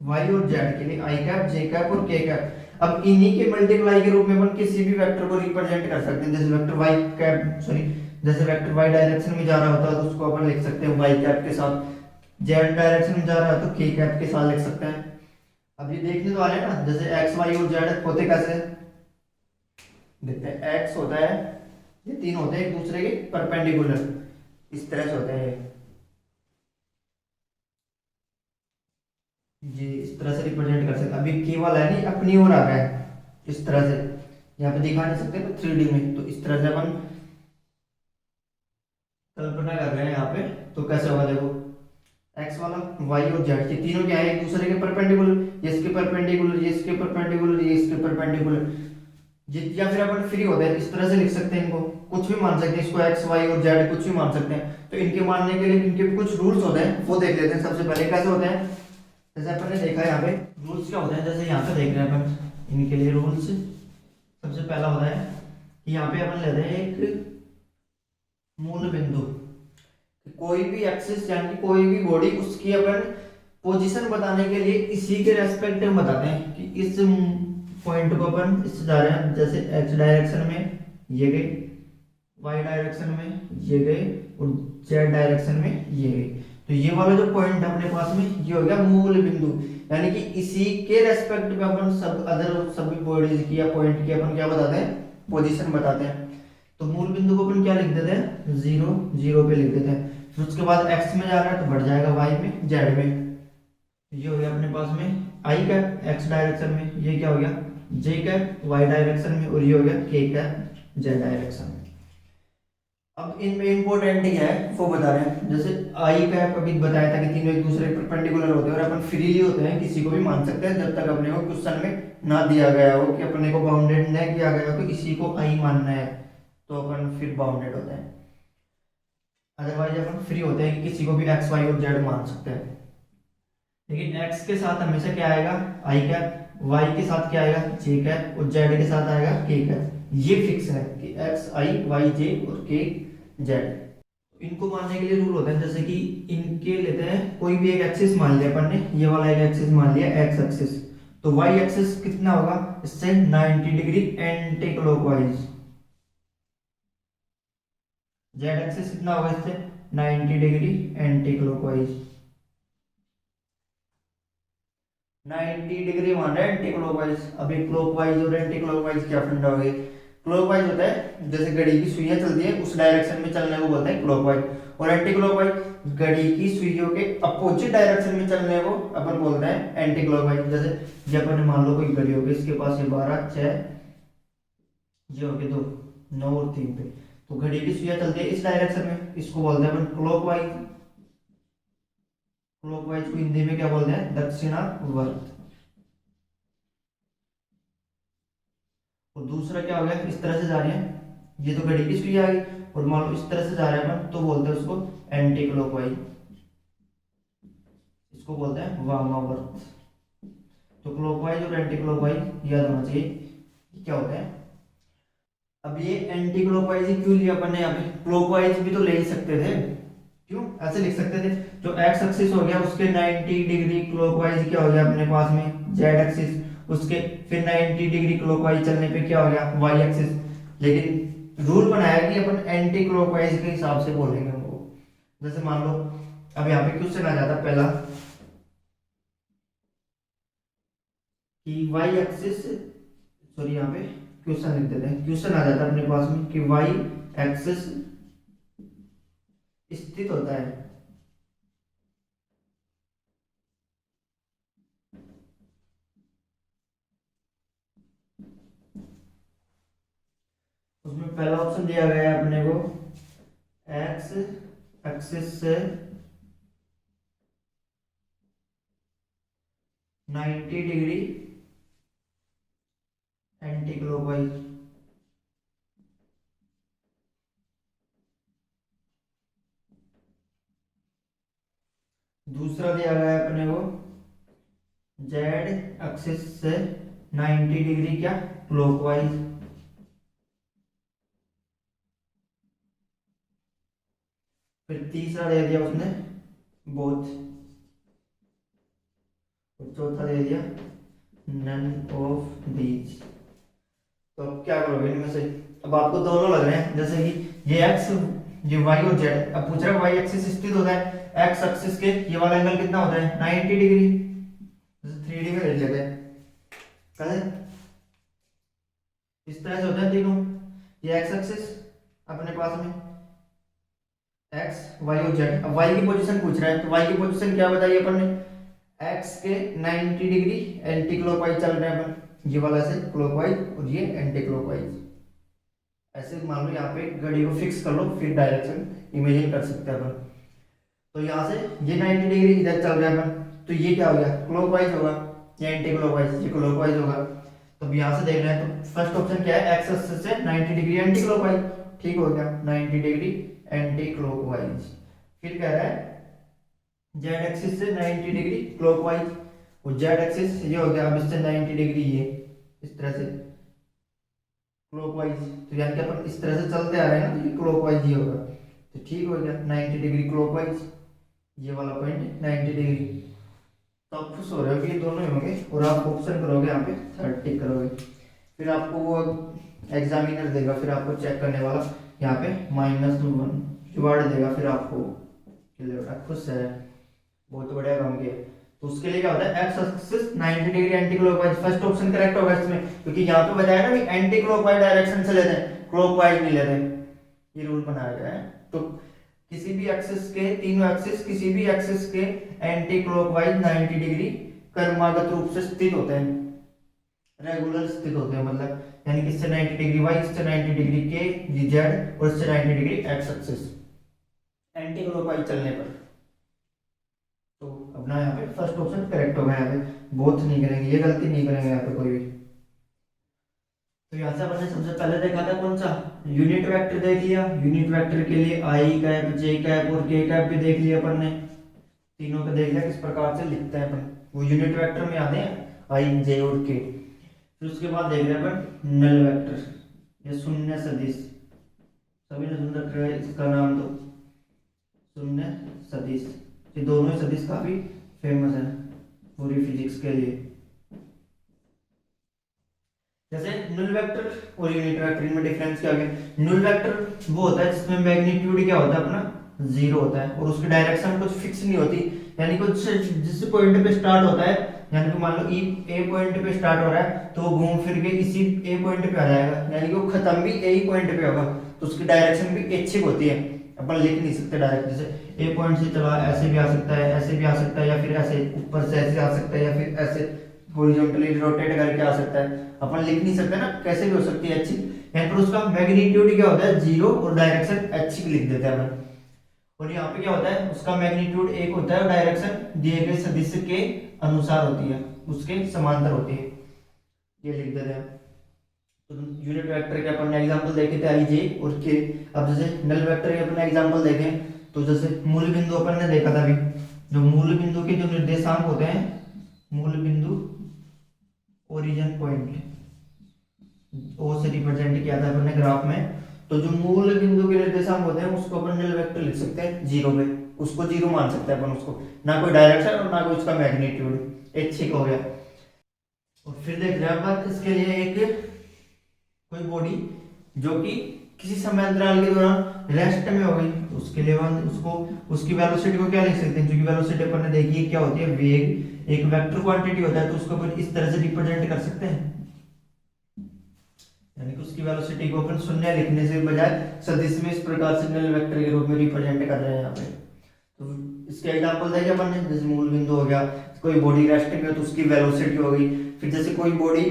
वाई और जेड के लिए आई कैप, जे कैप और के कैप। अब इन्हीं के मल्टीप्लाई के रूप में अपन किसी भी वेक्टर को रिप्रेजेंट कर सकते हैं। जैसे वेक्टर वाई कैप, सॉरी, जैसे वेक्टर वाई डायरेक्शन में जा रहा होता है तो उसको अपन लिख सकते हैं वाई कैप के साथ, जेड डायरेक्शन में जा रहा है तो के कैप के साथ लिख सकते हैं। अब ये देखने तो आ रहे हैं ना, जैसे एक्स वाई और जेड होते कैसे, देखते हैं। एक्स होता है, ये 3 होते हैं एक दूसरे के परपेंडिकुलर, इस तरह से होते हैं ये इस तरह से रिप्रेजेंट कर सकते हैं। अभी केवल है नहीं, अपनी ओर आ रहा है इस तरह से, यहाँ पे दिखा नहीं सकते 3D में, तो इस तरह से अपन कल्पना कर रहे हैं यहाँ पे। तो कैसे होगा, देखो एक्स वाला, वाई और जेड, ये तीनों क्या है, एक दूसरे के परपेंडिकुलर, ये इसके परपेंडिकुलर, ये इसके परपेंडिकुलर, ये इसके परपेंडिकुलर। या फिर अपन फ्री होते हैं इस तरह से लिख सकते हैं, इनको कुछ भी मान सकते हैं, इसको एक्स वाई और जेड कुछ भी मान सकते हैं। तो इनके मानने के लिए इनके कुछ रूल्स होते हैं, वो देख लेते हैं। सबसे पहले कैसे होते हैं, जैसे अपन ने देखा यहाँ पे रूल्स क्या होते हैं, जैसे यहाँ पे देख रहे हैं अपन इनके लिए रूल्स। सबसे पहला होता है कि यहाँ पे अपन लेते हैं एक मूल बिंदु, कोई भी एक्सिस यानी कि कोई भी बॉडी, उसकी अपन पोजीशन बताने के लिए इसी के रेस्पेक्ट में बताते हैं कि इस पॉइंट को अपन इससे जा रहे हैं, जैसे एक्स डायरेक्शन में ये गए, वाई डायरेक्शन में ये गए, और जेड डायरेक्शन में ये गए। तो ये वाला जो पॉइंट अपने पास में ये हो गया मूल बिंदु, यानी कि इसी के रेस्पेक्ट में अपन सब अदर सभी बॉडीज की या पॉइंट की अपन क्या बताते हैं, पोजीशन बताते हैं। तो मूल बिंदु को अपन क्या लिख देते हैं, 0 0 पे लिख देते हैं। फिर उसके बाद एक्स में जा रहा है तो बढ़ जाएगा वाई में, जेड में। ये हो गया अपने पास में आई कैप एक्स डायरेक्शन में, ये क्या हो गया जे कैप वाई डायरेक्शन में, और ये हो गया के कैप जेड डायरेक्शन में। अब इनमें इंपॉर्टेंट ही है वो बता रहे हैं, जैसे आई कैप अभी बताया था कि तीनों एक दूसरे परपेंडिकुलर होते हैं और अपन फ्रीली होते हैं, किसी को भी मान सकते हैं जब तक अपने को क्वेश्चन में ना दिया गया हो कि अपने को बाउंडेड न किया गया हो कि इसी को आई मानना है, तो अपन फिर बाउंडेड होते हैं। अदरवाइज अपन फ्री होते हैं कि किसी को भी एक्स वाई और जेड मान सकते हैं। लेकिन एक्स के साथ हमेशा क्या आएगा, आई कैप, वाई के साथ क्या आएगा, जे कैप, और जेड के साथ आएगा के कैप। ये फिक्स है कि एक्स आई वाई जे और के जेड। इनको मानने के लिए रूल होते हैं, जैसे कि इनके लेते हैं कोई भी एक एक्सिस मान लिया अपन ने, ये वाला एक एक्सिस मान लिया एक्स एक्सिस, तो वाई एक्सिस कितना होगा इससे 90 degree anti clockwise, Z axis कितना होगा इससे 90 डिग्री एंटी क्लॉकवाइज। 90 डिग्री मान रहे हैं एंटी क्लॉकवाइज। अभी क्लॉकवाइज और एंटी क्लॉकवाइज क्या फंडा हो गया, क्लॉकवाइज होता है जैसे घड़ी की सुइयां चलती है उस डायरेक्शन में चलने को बोलते हैं क्लॉकवाइज, और एंटी क्लॉकवाइज घड़ी की सुइयों के अपोजिट डायरेक्शन में चलने को अपन बोलते हैं एंटी क्लॉकवाइज। जैसे जब अपन मान लो कोई घड़ी होगी, इसके पास ये 12 6 ये हो गए 2 9 और 3 पे, तो घड़ी की सुइयां चलती है इस डायरेक्शन में, इसको बोलते हैं अपन क्लॉकवाइज। क्लॉकवाइज को हिंदी में क्या बोलते हैं, दक्षिणावर्त। और दूसरा क्या हो गया, इस तरह से जा रही है, ये तो घड़ी की सुई आ गई, और मान लो इस तरह से जा रहे हैं अपन, तो बोलते हैं उसको एंटी क्लॉकवाइज, इसको बोलते हैं वामावर्त। तो क्लॉकवाइज और एंटी क्लॉकवाइज याद होना चाहिए क्या होता है। अब ये एंटी क्लॉकवाइज ही क्यों लिया अपन ने, यहाँ पे क्लॉकवाइज भी तो ले ही सकते थे, क्यों ऐसे लिख सकते थे। जो एक्स एक्सिस हो गया उसके 90 डिग्री क्लॉकवाइज क्या हो गया अपने पास में जेड एक्सिस, उसके फिर 90 डिग्री क्लॉकवाइज चलने पे क्या हो गया वाई एक्सिस। लेकिन रूल बनाया कि अपन एंटी क्लॉकवाइज के हिसाब से बोलेंगे उनको। जैसे मान लो अब यहाँ पे क्वेश्चन आ जाता पहला कि वाई एक्सिस, सॉरी यहाँ पे क्वेश्चन लिख देते हैं, क्वेश्चन आ जाता है अपने पास में कि वाई एक्सिस स्थित होता है उसमें पहला ऑप्शन दिया गया है अपने को एक्स एक्सिस से 90 डिग्री एंटी क्लॉकवाइज। दूसरा दिया गया है अपने को जेड एक्सिस से 90 डिग्री क्या क्लॉकवाइज। फिर तीसरा दे दिया उसने बोथ, और चौथा दे दिया नन ऑफ दीज। तो अब क्या करोगे इनमें से? अब आपको दोनों लग रहे हैं, जैसे कि ये एक्स, ये वाई और जेड। अब पूछ रहा है वाई एक्सिस स्थित होता है, एक्स एक्सिस के ये वाला एंगल कितना होता है 90 डिग्री, जैसे 3D में ले लेते हैं कैसे, इस तरह से होता है तीनों। ये एक्स एक्सिस अपने पास में एक्स वाई और जेड। अब वाई की पोजीशन पूछ रहा है, तो वाई की पोजीशन क्या बताइए अपन ने, एक्स के 90 डिग्री एंटी क्लॉकवाइज चल रहे हैं अपन, ये वाला से क्लॉकवाइज और ये एंटी क्लॉकवाइज। ऐसे मान लो यहाँ पे घड़ी को फिक्स कर लो, फिर डायरेक्शन इमेजिन कर सकते हैं अपन। तो यहाँ से ये 90 डिग्री इधर चल रहा है अपन, तो ये क्या हो गया क्लॉकवाइज होगा, या एंटी क्लॉकवाइज, ये क्लॉकवाइज होगा। तो अब यहाँ से देख रहे हैं, तो फर्स्ट ऑप्शन क्या है, एक्स एक्सिस से 90 डिग्री एंटी क्लॉकवाइज, ठीक हो गया 90 डिग्री एंटी क्लॉकवाइज। फिर कह रहा है जेड एक्सिस से 90 डिग्री क्लॉकवाइज, और जेड एक्सिस ये हो गया अब इससे 90 डिग्री ये इस तरह से क्लॉकवाइज। तो यानी कि अपन इस तरह से चलते आ रहे हैं ना, तो ये क्लॉकवाइज ही होगा, तो ठीक हो गया 90 डिग्री क्लॉकवाइज, ये वाला पॉइंट 90 डिग्री। तो आप खुश हो रहे हो कि ये दोनों ही होंगे, और आप ऑप्शन करोगे यहाँ पे थर्ड टिक करोगे। फिर आपको वो एग्जामिनर देगा, फिर आपको चेक करने वाला यहाँ पे -1 रिवार्ड देगा, फिर आपको बेटा खुश है, बहुत बढ़िया काम किया। तो उसके लिए क्या होता है, x axis 90 degree anti clockwise, first option correct होगा इसमें, क्योंकि यहाँ पे बताया ना कि एंटी क्लॉकवाइज डायरेक्शन से लेते हैं, क्लॉकवाइज नहीं लेते, ये रूल बनाया गया है। तो किसी भी एक्सिस के, तीनों एक्सिस किसी भी एक्सिस के एंटी क्लॉकवाइज 90 डिग्री क्रमागत रूप से स्थित होते हैं, रेगुलर स्थित होते हैं, मतलब यानी कि इससे 90 डिग्री वाई, इससे 90 डिग्री के जेड, और इससे 90 degree x axis anti clockwise चलने पर। तो अपना यहाँ पे फर्स्ट ऑप्शन करेक्ट होगा, यहाँ पे बोथ नहीं करेंगे, ये गलती नहीं करेंगे यहाँ पे कोई भी। तो यहाँ से अपन ने सबसे पहले देखा था कौन सा, यूनिट वेक्टर देख लिया। यूनिट वेक्टर के लिए आई कैप, जे कैप और के कैप भी देख लिया अपन ने, तीनों को देख लिया किस प्रकार से लिखते हैं अपन, वो यूनिट वेक्टर में आते हैं आई, जे और के। फिर उसके बाद देख रहे हैं अपन नल वेक्टर, ये शून्य सदिश, सभी ने सुन रखा है इसका नाम, तो शून्य सदिश, ये दोनों ही सदिश काफी फेमस है पूरी फिजिक्स के लिए। जैसे नुल वेक्टर और यूनिट वेक्टर, इनमें डिफरेंस क्या है, नुल वेक्टर वो होता है जिसमें मैग्नीट्यूड क्या होता है अपना 0 होता है, और उसकी डायरेक्शन कुछ फिक्स नहीं होती, यानी कुछ जिस पॉइंट पे स्टार्ट होता है, यानी कि मान लो ए पॉइंट पे स्टार्ट हो रहा है, तो वो घूम फिर के इसी ए पॉइंट पे आ जाएगा, यानी कि वो खत्म भी ए पॉइंट पे होगा, तो उसकी डायरेक्शन भी ऐच्छिक होती है, अपन लिख नहीं सकते डायरेक्ट। जैसे ए पॉइंट से चला ऐसे भी आ सकता है, ऐसे भी आ सकता है, या फिर ऐसे ऊपर से ऐसे आ सकता है, या फिर ऐसे हॉरिजॉन्टली रोटेट करके आ सकता है, अपन लिख नहीं सकते ना, कैसे भी हो सकती है ऐच्छिक। यहाँ पर उसका मैग्नीट्यूड क्या होता है 0, और डायरेक्शन ऐच्छिक लिख देते हैं अपन। और यहाँ पे क्या होता है, उसका मैग्नीट्यूड 1 होता है, और डायरेक्शन दिए गए सदिश के अनुसार होती है, उसके समांतर होती है, ये लिख देते हैं। तो यूनिट वेक्टर के अपन ने एग्जांपल देखे थे आई, जे और के। अब जैसे नल वेक्टर के अपन एग्जांपल देखें, तो जैसे मूल बिंदु अपन ने देखा था अभी, जो मूल बिंदु के जो निर्देशांक होते हैं, मूल बिंदु ओरिजिन पॉइंट, ओ से रिप्रेजेंट किया था अपन ने ग्राफ में, तो जो मूल बिंदु के निर्देशांक होते हैं उसको अपन नल वेक्टर लिख सकते हैं 0 पे, उसको 0 मान सकते हैं अपन, उसको ना कोई डायरेक्शन और ना कोई उसका मैग्नीट्यूड, ऐच्छिक हो गया। और फिर देख रहे हैं अपन इसके लिए एक कोई बॉडी जो कि किसी समय अंतराल के दौरान रेस्ट में हो गई, उसके लिए उसको उसकी वेलोसिटी को क्या लिख सकते हैं, जो कि वेलोसिटी अपन ने देखी है क्या होती है, वेग एक वेक्टर क्वांटिटी होता है तो उसको अपन इस तरह से रिप्रेजेंट कर सकते हैं, यानी कि उसकी वेलोसिटी को अपन शून्य लिखने से बजाय सदिश में इस प्रकार सिग्नल वेक्टर के रूप में रिप्रेजेंट कर रहे हैं यहाँ पे। तो इसके एग्जांपल देखे अपन ने, जैसे मूल बिंदु हो गया, कोई बॉडी रेस्टिंग है तो उसकी वेलोसिटी हो गई। फिर जैसे कोई बॉडी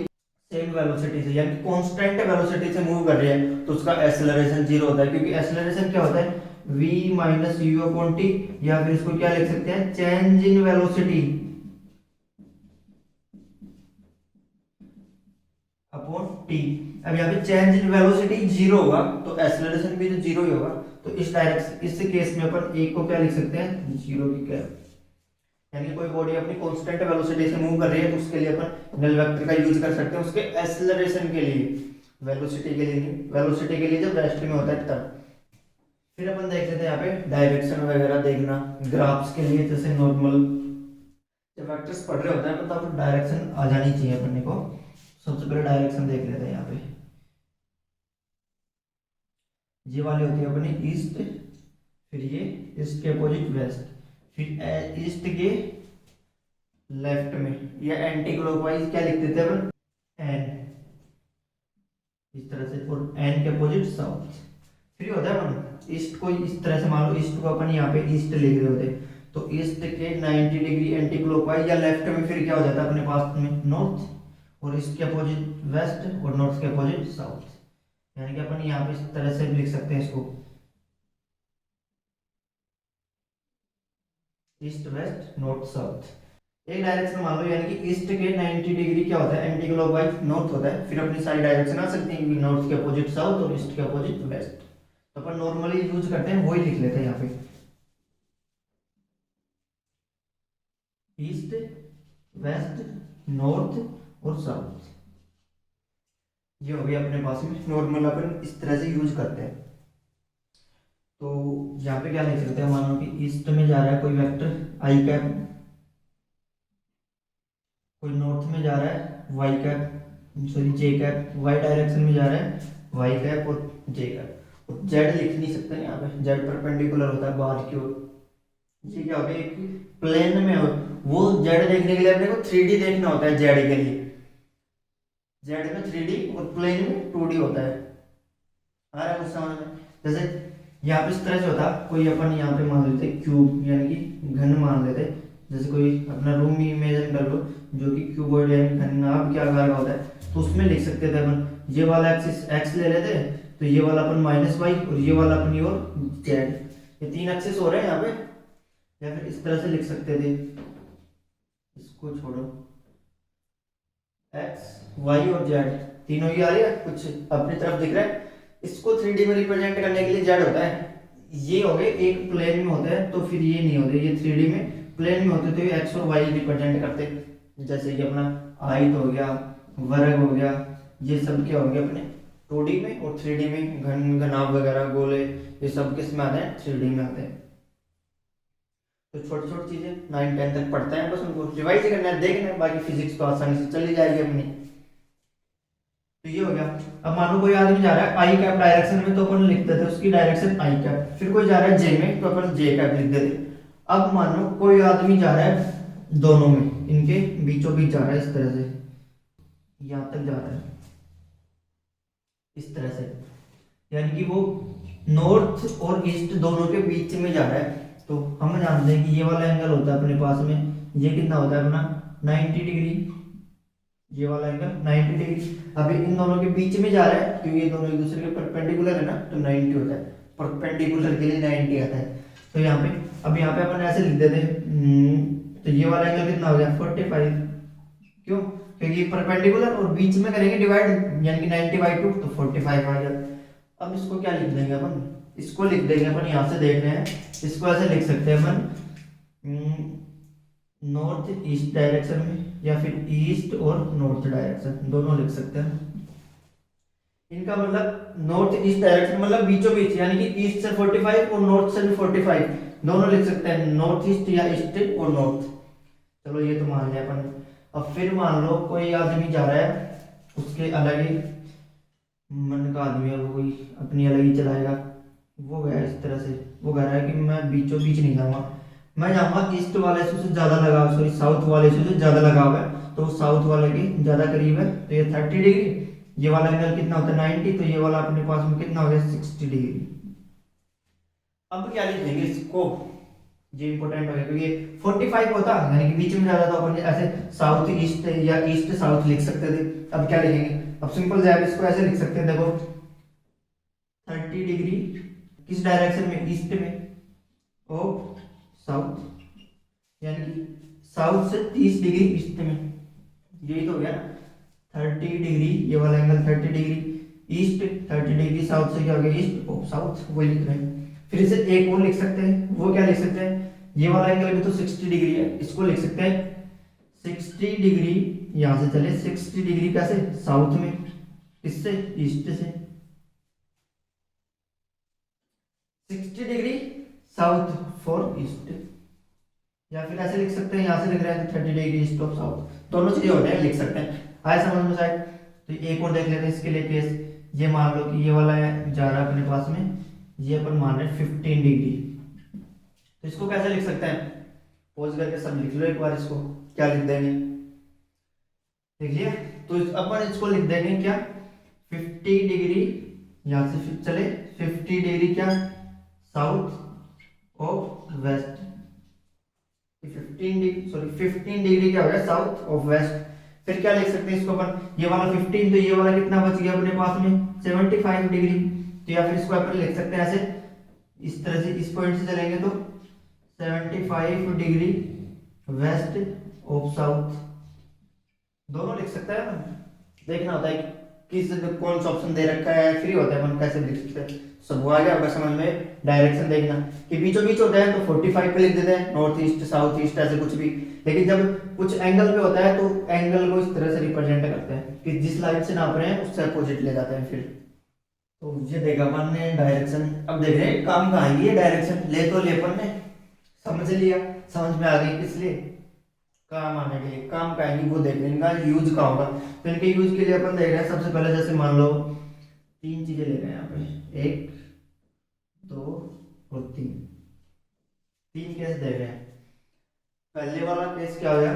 सेम वेलोसिटी से यानी कांस्टेंट वेलोसिटी से मूव कर रही है तो उसका एक्सेलरेशन जीरो होता है, क्योंकि एक्सेलरेशन क्या होता है v minus you upon T, या फिर इसको क्या लिख सकते हैं change in velocity upon T. अब यहाँ पे चेंज इन वेलोसिटी जीरो होगा तो एक्सेलरेशन भी तो जीरो ही होगा, तो इस डायरेक्शन इस केस में अपन एक को क्या लिख सकते हैं जीरो की कैप, यानी कोई बॉडी अपनी कांस्टेंट वेलोसिटी से मूव कर रही है तो उसके लिए अपन नल वेक्टर का यूज कर सकते हैं उसके एक्सेलरेशन के लिए, वेलोसिटी के लिए नहीं, वेलोसिटी के लिए जब रेस्ट में होता है तब। फिर अपन देख लेते हैं यहाँ पे डायरेक्शन वगैरह देखना ग्राफ्स के लिए, जैसे नॉर्मल जब वेक्टर्स पढ़ रहे होते हैं तो अपन डायरेक्शन आ जानी चाहिए अपने को। सबसे पहले डायरेक्शन देख लेते हैं यहाँ पे, ये वाली होती है अपनी ईस्ट, फिर ये ईस्ट के अपोजिट वेस्ट, फिर ईस्ट के लेफ्ट में या एंटी क्लॉकवाइज क्या लिख देते हैं अपन एन, इस तरह से, और एन के अपोजिट साउथ। फिर होता है अपन ईस्ट को इस तरह से, मान लो ईस्ट को अपन यहाँ पे ईस्ट लिख रहे होते तो ईस्ट के 90 डिग्री एंटी क्लॉकवाइज, या लेफ्ट में फिर क्या हो जाता है अपने पास में नॉर्थ, और ईस्ट के अपोजिट वेस्ट और नॉर्थ के अपोजिट साउथ, यानी कि अपन यहाँ पे इस तरह से भी लिख सकते हैं इसको ईस्ट वेस्ट नॉर्थ साउथ। एक डायरेक्शन मान लो, यानी कि ईस्ट के 90 डिग्री क्या होता है एंटी क्लॉकवाइज नॉर्थ होता है, फिर अपनी सारी डायरेक्शन आ सकती है नॉर्थ के अपोजिट साउथ और ईस्ट के अपोजिट वेस्ट, तो अपन नॉर्मली यूज करते हैं वही लिख लेते हैं यहाँ पे ईस्ट वेस्ट नॉर्थ और साउथ, ये हो गया अपने पास में नॉर्मल अपन इस तरह से यूज करते हैं। तो यहाँ पे क्या लिख सकते हैं, मान लो कि ईस्ट में जा रहा है कोई वेक्टर आई कैप, कोई नॉर्थ में जा रहा है वाई कैप, सॉरी जे कैप, वाई डायरेक्शन में जा रहा है वाई कैप और जे कैप, और जेड लिख नहीं सकते यहाँ पे, जेड परपेंडिकुलर होता है बाहर की ओर। ये क्या होता है एक प्लेन में हो, वो जेड देखने के लिए अपने को 3D देखना होता है जेड के लिए, जेड में 3D और प्लेन में 2D होता है। आ रहा है कुछ समझ में? जैसे यहाँ पे इस तरह से होता, कोई अपन यहाँ पे मान लेते क्यूब यानी कि घन मान लेते, जैसे कोई अपना रूम इमेजिन कर लो जो कि क्यूबॉइड यानी घनाभ के आकार का होता है, तो उसमें लिख सकते थे अपन ये वाला एक्सिस एक्स ले लेते, तो ये वाला अपन माइनस वाई और ये वाला अपनी और जेड, ये तीन एक्सिस हो रहे हैं यहाँ पे, या फिर इस तरह से लिख सकते थे, इसको छोड़ो एक्स वाई और जेड तीनों ही आ रही है, कुछ अपनी तरफ दिख रहा है, इसको 3D में रिप्रेजेंट करने के लिए जेड होता है, ये हो गए एक प्लेन में होते हैं तो फिर ये नहीं होते, ये 3D में प्लेन में होते तो ये एक्स और वाई रिप्रेजेंट करते, जैसे कि अपना आयत हो गया वर्ग हो गया, ये सब क्या हो गया अपने 2D में, और 3D में घन घनाभ वगैरह गोले ये सब किस में आते हैं 3D में आते हैं। तो छोटी छोटी चीजें 9-10 तक पढ़ते हैं, बस उनको रिवाइज करना है देखना है, बाकी फिजिक्स तो आसानी से चली जाएगी अपनी। तो ये हो गया। अब मानो कोई आदमी जा रहा है आई कैप डायरेक्शन में तो अपन लिख देते उसकी डायरेक्शन आई कैप, फिर कोई जा रहा है जे में तो अपन जे कैप लिख देते। अब मानो कोई आदमी जा रहा है दोनों में, इनके बीचों बीच जा रहा है, इस तरह से यहां तक जा रहा है इस तरह से, यानी कि वो नॉर्थ और ईस्ट दोनों के बीच में जा रहा है, तो हम जानते हैं कि ये वाला एंगल होता है अपने पास में, ये कितना होता है अपना 90 डिग्री, ये वाला एंगल 90 डिग्री। अभी इन दोनों के बीच में जा रहा है क्योंकि ये दोनों एक दूसरे के परपेंडिकुलर है ना, तो 90 होता है, परपेंडिकुलर के लिए 90 आता है। तो यहाँ पे अब यहाँ पे अपन ऐसे लिख देते तो ये वाला एंगल कितना हो गया 45, क्यों क्योंकि परपेंडिकुलर और बीच में करेंगे डिवाइड यानी कि 90/2 तो 45 आ गया। अब इसको क्या लिख देंगे अपन, इसको लिख देंगे अपन, यहाँ से देख रहे हैं इसको ऐसे लिख सकते हैं अपन नॉर्थ ईस्ट डायरेक्शन में, या फिर ईस्ट और नॉर्थ डायरेक्शन दोनों लिख सकते हैं। इनका मतलब नॉर्थ ईस्ट डायरेक्शन मतलब बीचों बीच, यानी कि ईस्ट से 45 और नॉर्थ से भी 45 दोनों लिख सकते हैं, नॉर्थ ईस्ट या ईस्ट और नॉर्थ। चलो ये तो मान लिया अपन। अब फिर मान लो कोई आदमी जा रहा है, उसके अलग ही मन का आदमी है, वो कोई अपनी अलग ही चलाएगा, वो गया इस तरह से, वो कह रहा है कि मैं बीचों बीच नहीं जाऊंगा, मैं जाऊंगा ईस्ट वाले से ज्यादा लगाव, सॉरी साउथ वाले से ज्यादा लगाव है, तो साउथ वाले के ज्यादा करीब है, तो ये 30 डिग्री। ये वाला एंगल कितना होता है 90, तो ये वाला अपने पास में कितना हो गया 60 डिग्री। अब क्या लिखेंगे इसको, ये इंपॉर्टेंट हो गया क्योंकि 45 होता यानी कि बीच में ज्यादा, तो अपन ऐसे साउथ ईस्ट या ईस्ट साउथ लिख सकते थे। अब क्या लिखेंगे, अब सिंपल से आप इसको ऐसे लिख सकते हैं, देखो 30 डिग्री किस डायरेक्शन में, ईस्ट में ऑफ साउथ, यानी कि साउथ से 30 डिग्री ईस्ट में, यही तो हो गया ना 30 डिग्री, ये वाला angle 30 degree east, 30 degree south से क्या हो गया ईस्ट ऑफ साउथ, वही लिख रहे हैं। फिर इसे एक और लिख सकते हैं, वो क्या लिख सकते हैं, ये वाला एंगल भी तो 60 डिग्री है, इसको लिख सकते हैं 60 डिग्री, यहां से चले 60 डिग्री कैसे साउथ में, इससे ईस्ट से 60 डिग्री साउथ फॉर ईस्ट, या फिर ऐसे लिख सकते हैं, यहां से लिख रहे हैं 30 डिग्री ईस्ट ऑफ साउथ, दोनों चीजें होते हैं लिख सकते हैं। आए समझ में शायद। तो एक और देख लेते हैं इसके लिए केस, ये मान लो कि ये वाला है जा रहा है अपने पास में, ये अपन मान रहे हैं 15 डिग्री, तो इसको कैसे लिख सकते हैं, पॉज करके सब लिख लो एक बार, इसको क्या लिख देंगे, लिख लिया। तो अपन इसको लिख देंगे क्या 50 डिग्री, यहां से फिर चले 50 डिग्री क्या साउथ ऑफ वेस्ट, 15 डिग्री क्या हो गया साउथ ऑफ वेस्ट। फिर क्या लिख सकते हैं इसको अपन, ये वाला 15, तो ये वाला कितना बच गया अपने पास में 75 डिग्री, तो या फिर इसको अपन लिख सकते हैं ऐसे, इस तरह से इस पॉइंट से चलेंगे तो 75 डिग्री वेस्ट ऑफ साउथ, दोनों लिख सकता है ना। देखना होता है कि किस कौन सा ऑप्शन दे रखा है, फ्री होता है अपन कैसे लिख सकते हैं, सब वो आ गया होगा समझ में। डायरेक्शन देखना कि बीचों बीच होता है तो 45 पे लिख देते हैं, नॉर्थ ईस्ट साउथ ईस्ट ऐसे कुछ भी, लेकिन जब कुछ एंगल पे होता है तो एंगल को इस तरह से रिप्रेजेंट करते हैं कि जिस लाइन से नाप रहे हैं उससे अपोजिट ले जाते हैं। फिर तो ये देखा अपन ने डायरेक्शन, अब देख रहे हैं काम कहाँ है, ये डायरेक्शन ले तो ले अपन ने समझ लिया, समझ में आ गई किस लिए, काम आने के लिए, काम का है वो देख लें, इनका यूज का होगा। तो इनके यूज के लिए अपन देख रहे हैं, सबसे पहले जैसे मान लो 3 चीजें ले रहे हैं यहाँ पे, 1 2 और 3 केस दे रहे हैं। पहले वाला केस क्या हो गया,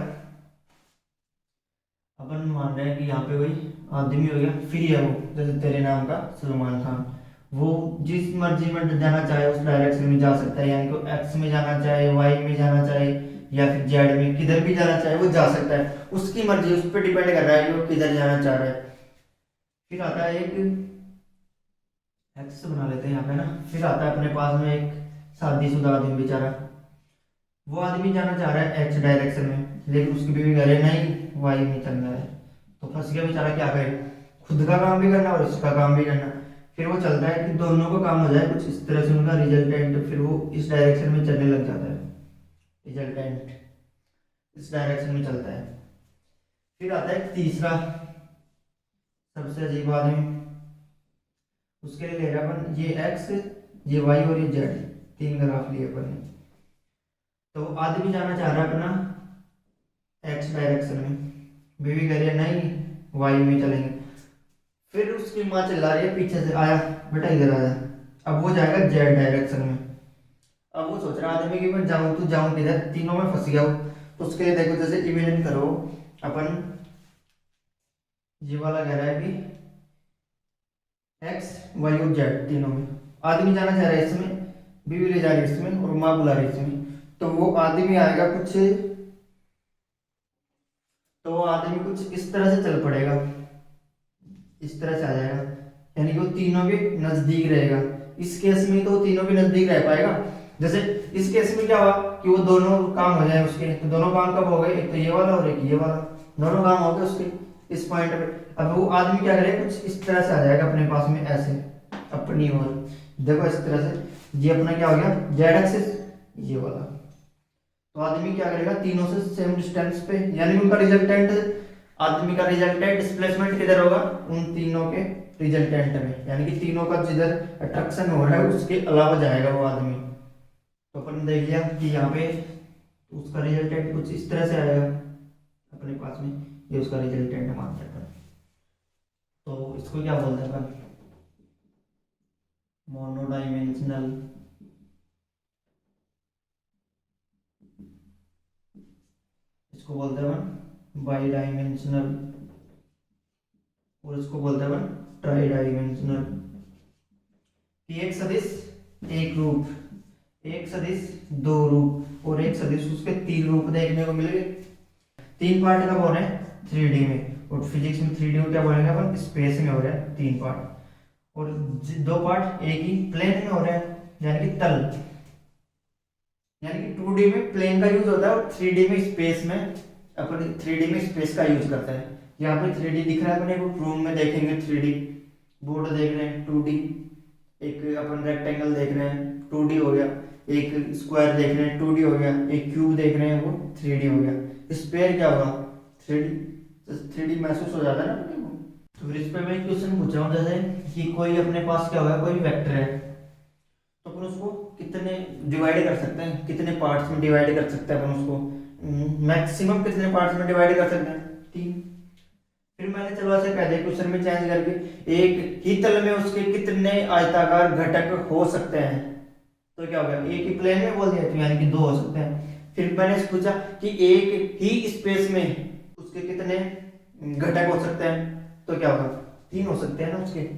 अपन मान रहे हैं कि यहाँ पे कोई आदमी हो गया, फ्री है वो, जैसे तेरे नाम का सलमान खान, वो जिस मर्जी में जाना चाहे उस डायरेक्शन में जा सकता है, यानी कि एक्स में जाना चाहे, वाई में जाना चाहे, या फिर जेड में, किधर भी जाना चाहे वो जा सकता है, उसकी मर्जी, उस पर डिपेंड कर रहा है कि वो किधर जाना चाह रहा है। फिर आता है एक एक्स बना लेते हैं यहाँ पे ना, फिर आता है अपने पास में एक शादीशुदा आदमी बेचारा, वो आदमी जाना चाह रहा है एक्स डायरेक्शन में, लेकिन उसकी बीवी कह रही है नहीं वाई में चलना है, तो फंस गया बेचारा, क्या करे, खुद का काम भी करना और इसका काम भी करना। फिर वो चलता है कि दोनों का काम हो जाए कुछ इस तरह से, उनका रिजल्टेंट फिर वो इस डायरेक्शन में चलने लग जाता है, रिजल्टेंट इस डायरेक्शन में चलता है। फिर आता है तीसरा सबसे अजीब आदमी, उसके लिए ले रहा अपन ये एक्स, ये वाई और ये जेड, 3 ग्राफ लिए अपन ने। तो आदमी जाना चाह रहा है अपना एक्स डायरेक्शन में, बीवी कह रही है नहीं वाई में चलेंगे। फिर उसकी माँ चिल्ला रही है पीछे से, आया बेटा इधर आया, अब वो जाएगा जेड डायरेक्शन में। अब वो सोच रहा आदमी कि मैं जाऊं तो जाऊं किधर, तीनों में फंस गया हूं। तो उसके लिए देखो, जैसे इमेजिन करो अपन, ये वाला कह रहा है कि एक्स वाई और जेड तीनों में, आदमी जाना चाह रहा है इसमें, बीवी ले जा रही है इसमें और माँ बुला रही है इसमें। तो वो आदमी आएगा कुछ, तो वो आदमी कुछ इस तरह से चल पड़ेगा, इस तरह से आ जाएगा, यानी कि वो तीनों के नजदीक रहेगा। इस केस में तो तीनों के नजदीक रह पाएगा। जैसे इस केस में क्या हुआ कि वो दोनों काम हो जाए उसके, तो दोनों काम कब हो गए, एक तो ये वाला और एक ये वाला, दोनों काम हो गए उसके इस पॉइंट पे। अब वो आदमी क्या करेगा, कुछ इस तरह से आ जाएगा अपने पास में ऐसे अपनी ओर, देखो इस तरह से, ये अपना क्या हो गया जेड एक्सिस, ये वाला। तो आदमी क्या करेगा, तीनों से सेम डिस्टेंस पे, यानी उनका रिजल्टेंट, आदमी का रिजल्टेंट डिस्प्लेसमेंट किधर होगा, उन तीनों के रिजल्टेंट में, यानी कि तीनों का जिधर अट्रैक्शन हो रहा है उसके अलावा जाएगा वो आदमी। तो अपन देख लिया कि यहाँ पे उसका रिजल्टेंट कुछ इस तरह से आएगा अपने पास में, ये उसका रिजल्टेंट मानते हैं। तो इसको क्या बोलते हैं अपन, मोनोडाइमेंशनल इसको बोलते हैं अपन बाई डायमेंशनल, और इसको बोलते हैं अपन ट्राई डायमेंशनल। एक सदिश एक रूप, एक सदिश दो रूप और एक सदिश उसके तीन रूप देखने को मिलेंगे। तीन पार्ट कब हो रहे हैं? 3D में। और फिजिक्स में 3D को क्या बोलेंगे अपन? स्पेस में हो रहा है तीन पार्ट, और दो पार्ट एक ही प्लेन में हो रहे हैं, यानी कि तल। यानी कि 2D में प्लेन का यूज होता है और 3D में स्पेस में अपन 3D में स्पेस का यूज करते हैं। यहाँ पे 3D दिख रहा है अपने को, रूम में देखेंगे 3D, बोर्ड देख रहे हैं 2D, एक अपन रेक्टेंगल देख रहे हैं 2D हो गया, एक स्क्वायर देख रहे हैं 2D हो गया, एक क्यूब देख रहे हैं वो 3D हो गया। स्पेयर क्या होगा? 3D। तो 3D महसूस हो जाता है ना अपने को। तो फिर इस पे मैं क्वेश्चन पूछ रहा हूँ, जैसे कि कोई अपने पास क्या होगा, कोई वेक्टर है, तो अपन उसको कितने डिवाइड कर सकते हैं, कितने पार्ट्स में डिवाइड कर सकते हैं अपन उसको? मैक्सिमम कितने पार्ट्स में डिवाइड कर सकते हैं? 3। फिर मैंने चलो ऐसे कह दिया क्वेश्चन में चेंज करके, एक ही तल में उसके कितने आयताकार घटक हो सकते हैं? तो क्या हो गया? एक ही प्लेन में बोल दिया तो यानी कि 2 हो सकते हैं। फिर मैंने पूछा कि एक ही स्पेस में उसके कितने घटक हो सकते हैं? तो क्या होगा? 3 हो सकते हैं ना उसके।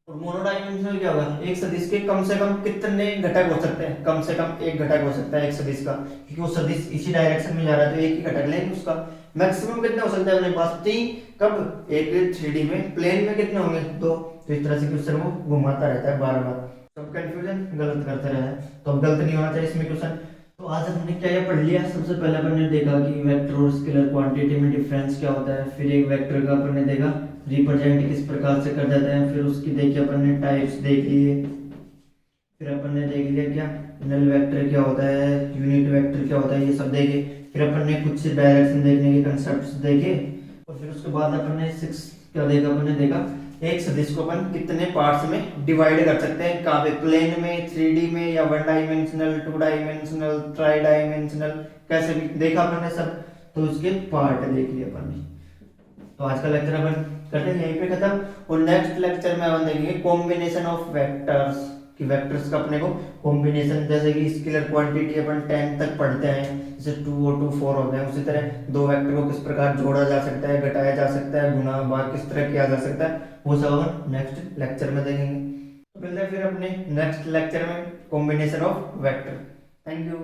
और मोनोडायमेंशनल क्या होगा? एक सदिश के कम से कम कितने घटक हो सकते हैं? कम से कम एक घटक हो सकता है एक सदिश का, क्योंकि वो सदिश इसी डायरेक्शन में जा रहा है तो एक ही घटक लेंगे उसका। मैक्सिमम कितने हो सकता है अपने पास? 3। कब? एक 3D में, प्लेन में कितने होंगे? 2। तो इस तरह से क्वेश्चन वो घुमाता रहता है बार बार, सब कंफ्यूजन गलत करते रहे हैं। तो अब गलत नहीं होना चाहिए इसमें क्वेश्चन। तो आज हमने क्या क्या पढ़ लिया? सबसे पहले अपन ने देखा कि वेक्टर और स्केलर क्वांटिटी में डिफरेंस क्या होता है। फिर एक वेक्टर का अपन ने देखा रिप्रेजेंट किस प्रकार से कर देते हैं। फिर उसकी देखिए अपन ने टाइप्स देख लिए। फिर अपन ने देख लिया क्या नल वेक्टर क्या होता है, यूनिट वेक्टर क्या होता है, ये सब देखे। फिर अपन ने कुछ डायरेक्शन देखने के कंसेप्ट्स देखे। और फिर उसके बाद अपन ने 6 क्या देखा? अपन ने देखा एक सदिश को अपन कितने पार्ट्स में डिवाइड कर सकते हैं, कहाँ पे? प्लेन में, 3D में, या 1 डायमेंशनल, 2 डायमेंशनल, 3 डायमेंशनल, कैसे भी देखा अपन ने सब। तो उसके पार्ट देख लिए अपन ने। तो आज का लेक्चर अपन करते हैं यहीं पे खत्म। और नेक्स्ट लेक्चर में अपन देखेंगे कॉम्बिनेशन ऑफ वेक्टर्स, कि वेक्टर्स का अपने को कॉम्बिनेशन, जैसे कि स्केलर क्वांटिटी अपन 10 तक पढ़ते हैं, जैसे 2 और 2 4 होते हैं, उसी तरह दो वेक्टर को किस प्रकार जोड़ा जा सकता है, घटाया जा सकता है, गुणा भाग किस तरह किया जा सकता है, वो सब अपन नेक्स्ट लेक्चर में देखेंगे। तो मिलते हैं फिर अपने नेक्स्ट लेक्चर में combination of vector. Thank you.